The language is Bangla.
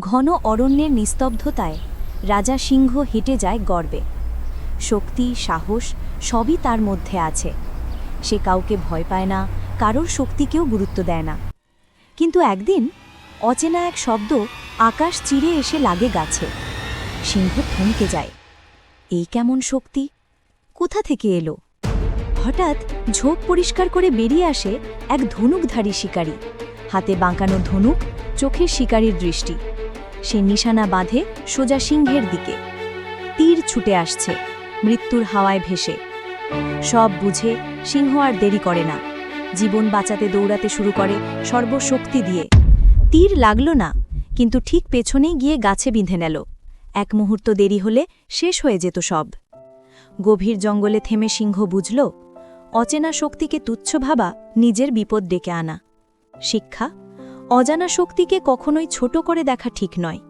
ঘন অরণ্যের নিস্তব্ধতায় রাজা সিংহ হেঁটে যায় গর্বে। শক্তি, সাহস সবই তার মধ্যে আছে। সে কাউকে ভয় পায় না, কারোর শক্তিকেও গুরুত্ব দেয় না। কিন্তু একদিন অচেনা এক শব্দ আকাশ চিরে এসে লাগে গাছে। সিংহ থমকে যায়। এই কেমন শক্তি? কোথা থেকে এলো? হঠাৎ ঝোপ পরিষ্কার করে বেরিয়ে আসে এক ধনুকধারী শিকারী। হাতে বাঁকানো ধনুক, চোখে শিকারীর দৃষ্টি। সে নিশানা বাঁধে সোজা সিংহের দিকে। তীর ছুটে আসছে, মৃত্যুর হাওয়ায় ভেসে। সব বুঝে সিংহ আর দেরি করে না। জীবন বাঁচাতে দৌড়াতে শুরু করে সর্বশক্তি দিয়ে। তীর লাগল না, কিন্তু ঠিক পেছনেই গিয়ে গাছে বিঁধে নেল। এক মুহূর্ত দেরি হলে শেষ হয়ে যেত সব। গভীর জঙ্গলে থেমে সিংহ বুঝল, অচেনা শক্তিকে তুচ্ছ ভাবা নিজের বিপদ ডেকে আনা। শিক্ষা: অজানা শক্তিকে কখনোই ছোট করে দেখা ঠিক নয়।